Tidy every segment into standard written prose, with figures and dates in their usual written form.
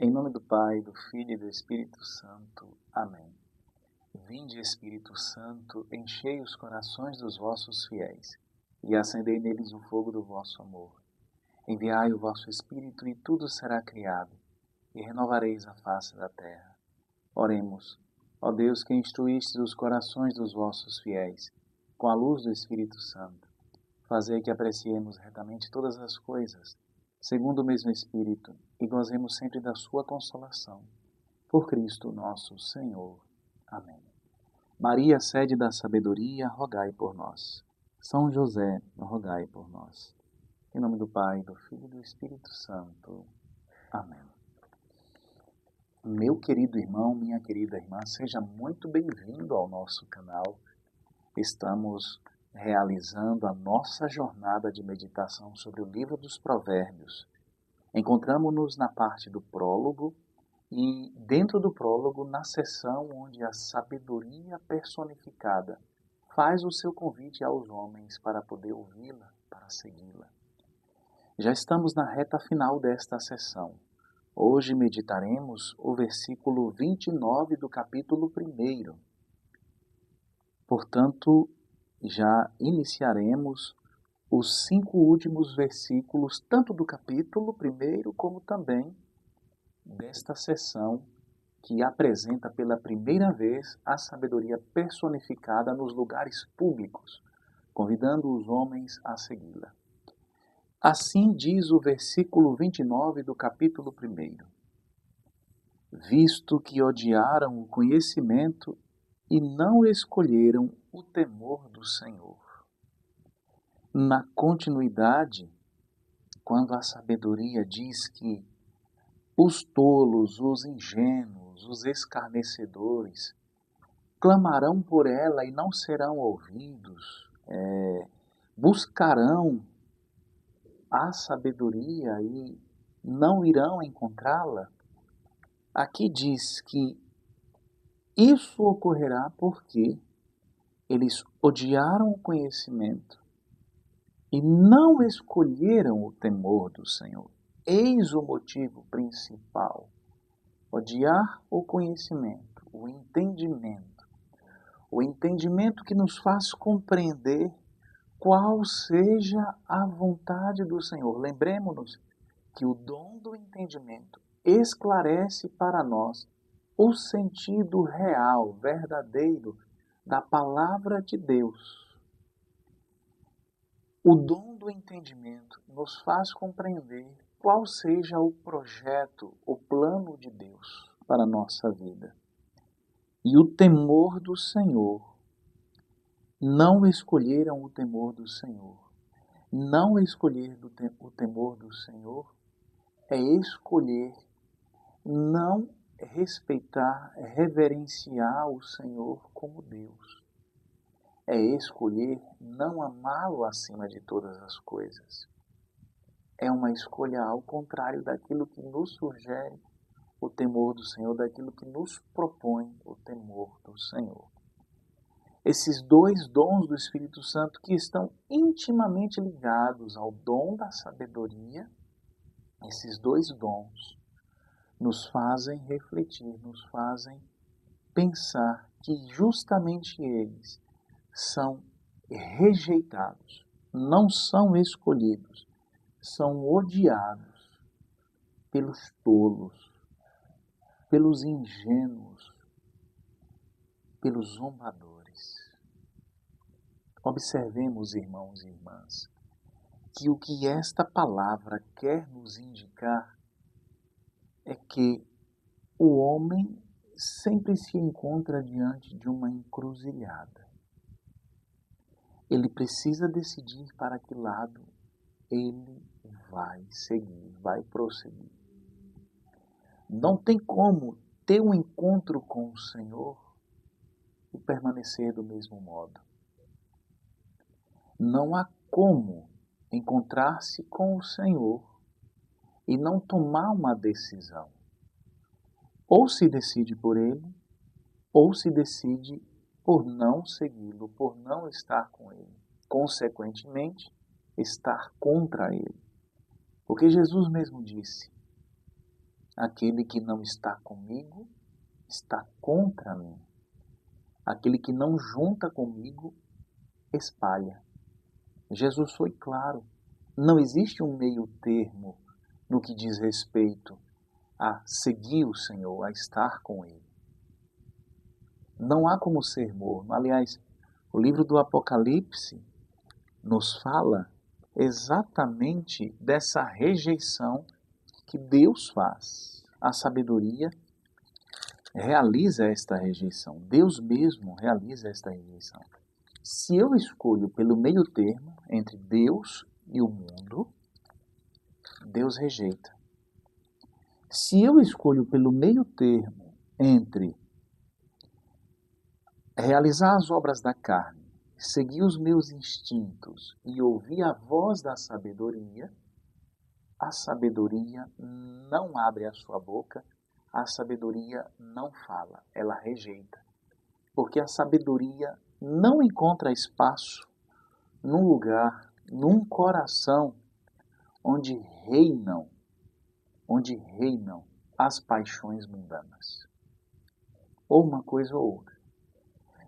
Em nome do Pai, do Filho e do Espírito Santo. Amém. Vinde, Espírito Santo, enchei os corações dos vossos fiéis e acendei neles o fogo do vosso amor. Enviai o vosso Espírito e tudo será criado, e renovareis a face da terra. Oremos. Ó Deus, que instruístes os corações dos vossos fiéis com a luz do Espírito Santo, fazei que apreciemos retamente todas as coisas, segundo o mesmo Espírito, e gozemos sempre da sua consolação. Por Cristo nosso Senhor. Amém. Maria, sede da sabedoria, rogai por nós. São José, rogai por nós. Em nome do Pai, do Filho e do Espírito Santo. Amém. Meu querido irmão, minha querida irmã, seja muito bem-vindo ao nosso canal. Estamos realizando a nossa jornada de meditação sobre o livro dos Provérbios. Encontramos-nos na parte do prólogo e, dentro do prólogo, na seção onde a sabedoria personificada faz o seu convite aos homens para poder ouvi-la, para segui-la. Já estamos na reta final desta seção. Hoje meditaremos o versículo 29 do capítulo 1. Portanto, já iniciaremos os 5 últimos versículos, tanto do capítulo 1 como também desta seção que apresenta pela primeira vez a sabedoria personificada nos lugares públicos, convidando os homens a segui-la. Assim diz o versículo 29 do capítulo 1. Visto que odiaram o conhecimento e não escolheram o temor do Senhor. Na continuidade, quando a sabedoria diz que os tolos, os ingênuos, os escarnecedores clamarão por ela e não serão ouvidos, buscarão a sabedoria e não irão encontrá-la, aqui diz que isso ocorrerá porque eles odiaram o conhecimento e não escolheram o temor do Senhor. Eis o motivo principal. Odiar o conhecimento, o entendimento. O entendimento que nos faz compreender qual seja a vontade do Senhor. Lembremos-nos que o dom do entendimento esclarece para nós o sentido real, verdadeiro da palavra de Deus. O dom do entendimento nos faz compreender qual seja o projeto, o plano de Deus para a nossa vida. E o temor do Senhor, não escolheram o temor do Senhor. Não escolher o temor do Senhor é escolher não respeitar, reverenciar o Senhor como Deus. É escolher não amá-lo acima de todas as coisas. É uma escolha ao contrário daquilo que nos sugere o temor do Senhor, daquilo que nos propõe o temor do Senhor. Esses dois dons do Espírito Santo que estão intimamente ligados ao dom da sabedoria, esses dois dons nos fazem refletir, nos fazem pensar que justamente eles são rejeitados, não são escolhidos, são odiados pelos tolos, pelos ingênuos, pelos zombadores. Observemos, irmãos e irmãs, que o que esta palavra quer nos indicar é que o homem sempre se encontra diante de uma encruzilhada. Ele precisa decidir para que lado ele vai seguir, vai prosseguir. Não tem como ter um encontro com o Senhor e permanecer do mesmo modo. Não há como encontrar-se com o Senhor e não tomar uma decisão. Ou se decide por Ele, ou se decide por não segui-lo, por não estar com Ele. Consequentemente, estar contra Ele. Porque Jesus mesmo disse, Aquele que não está comigo está contra mim. Aquele que não junta comigo espalha. Jesus foi claro. Não existe um meio termo no que diz respeito a seguir o Senhor, a estar com Ele. Não há como ser morno. Aliás, o livro do Apocalipse nos fala exatamente dessa rejeição que Deus faz. A sabedoria realiza esta rejeição. Deus mesmo realiza esta rejeição. Se eu escolho pelo meio termo entre Deus e o mundo, Deus rejeita. Se eu escolho pelo meio termo entre realizar as obras da carne, seguir os meus instintos e ouvir a voz da sabedoria, a sabedoria não abre a sua boca, a sabedoria não fala, ela rejeita. Porque a sabedoria não encontra espaço num lugar, num coração onde reinam as paixões mundanas. Ou uma coisa ou outra.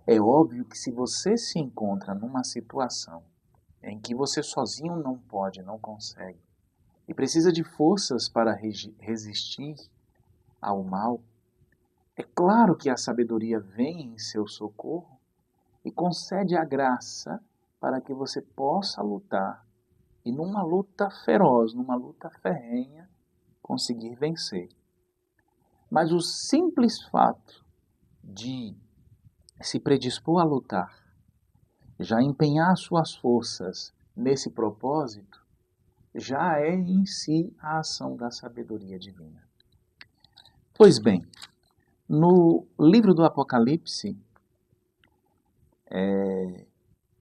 É óbvio que se você se encontra numa situação em que você sozinho não pode, não consegue, e precisa de forças para resistir ao mal, é claro que a sabedoria vem em seu socorro e concede a graça para que você possa lutar e numa luta feroz, numa luta ferrenha, conseguir vencer. Mas o simples fato de se predispor a lutar, já empenhar suas forças nesse propósito, já é em si a ação da sabedoria divina. Pois bem, no livro do Apocalipse,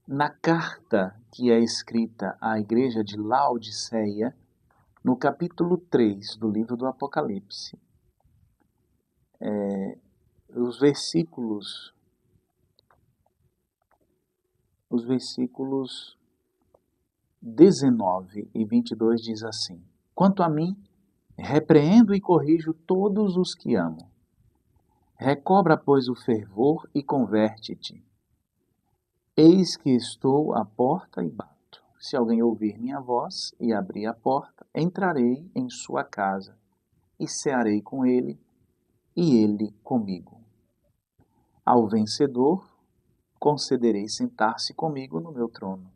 na carta que é escrita à igreja de Laodiceia, no capítulo 3 do livro do Apocalipse, os versículos 19 e 22 diz assim: Quanto a mim, repreendo e corrijo todos os que amo. Recobra, pois, o fervor e converte-te. Eis que estou à porta e bato. Se alguém ouvir minha voz e abrir a porta, entrarei em sua casa e cearei com ele e ele comigo. Ao vencedor, concederei sentar-se comigo no meu trono,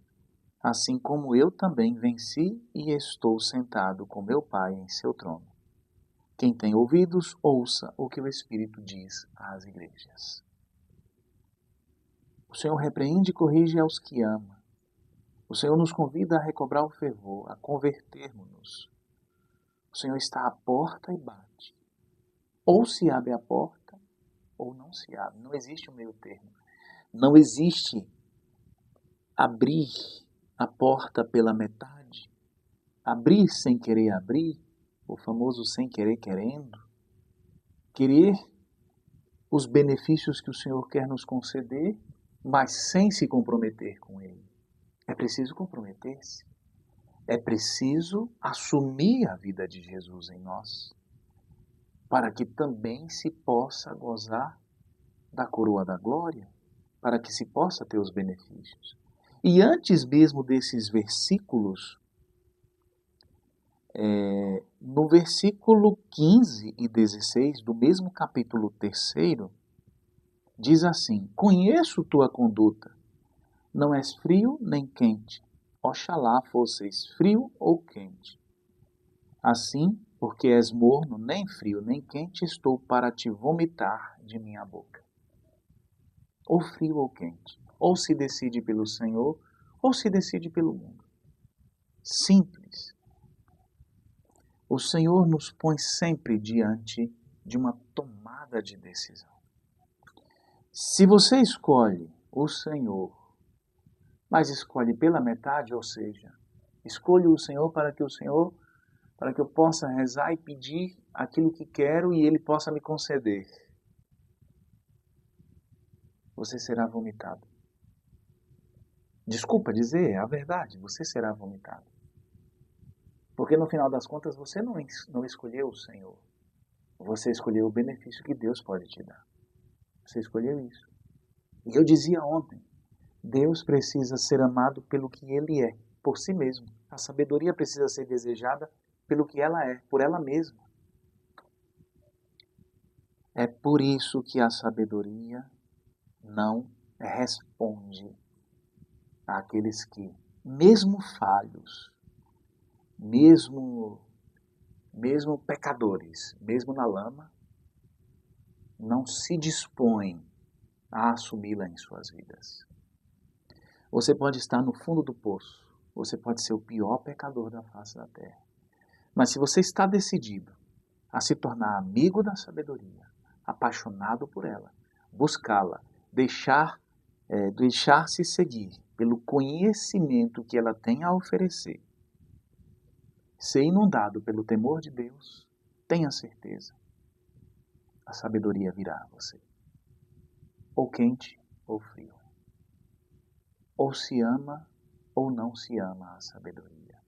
assim como eu também venci e estou sentado com meu Pai em seu trono. Quem tem ouvidos, ouça o que o Espírito diz às igrejas. O Senhor repreende e corrige aos que ama. O Senhor nos convida a recobrar o fervor, a convertermos-nos. O Senhor está à porta e bate. Ou se abre a porta, ou não se abre. Não existe um meio termo. Não existe abrir a porta pela metade. Abrir sem querer abrir, o famoso sem querer querendo. Querer os benefícios que o Senhor quer nos conceder, mas sem se comprometer com Ele. É preciso comprometer-se. É preciso assumir a vida de Jesus em nós, para que também se possa gozar da coroa da glória, para que se possa ter os benefícios. E antes mesmo desses versículos, no versículo 15 e 16 do mesmo capítulo 3, diz assim: Conheço tua conduta, não és frio nem quente. Oxalá fosseis frio ou quente. Assim, porque és morno, nem frio nem quente, estou para te vomitar de minha boca. Ou frio ou quente. Ou se decide pelo Senhor, ou se decide pelo mundo. Simples. O Senhor nos põe sempre diante de uma tomada de decisão. Se você escolhe o Senhor, mas escolhe pela metade, ou seja, escolho o Senhor para que eu possa rezar e pedir aquilo que quero e Ele possa me conceder, você será vomitado. Desculpa dizer, é a verdade, você será vomitado. Porque no final das contas você não escolheu o Senhor. Você escolheu o benefício que Deus pode te dar. Você escolheu isso. E eu dizia ontem, Deus precisa ser amado pelo que Ele é, por si mesmo. A sabedoria precisa ser desejada pelo que ela é, por ela mesma. É por isso que a sabedoria não responde àqueles que, mesmo falhos, mesmo pecadores, mesmo na lama, não se dispõem a assumi-la em suas vidas. Você pode estar no fundo do poço, você pode ser o pior pecador da face da terra. Mas se você está decidido a se tornar amigo da sabedoria, apaixonado por ela, buscá-la, deixar-se seguir pelo conhecimento que ela tem a oferecer, ser inundado pelo temor de Deus, tenha certeza, a sabedoria virá a você. Ou quente ou frio. Ou se ama ou não se ama a sabedoria.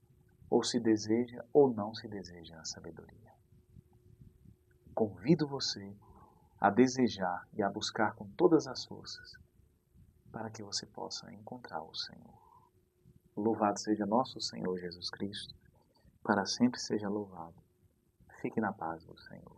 Ou se deseja ou não se deseja a sabedoria. Convido você a desejar e a buscar com todas as forças para que você possa encontrar o Senhor. Louvado seja nosso Senhor Jesus Cristo, para sempre seja louvado. Fique na paz do Senhor.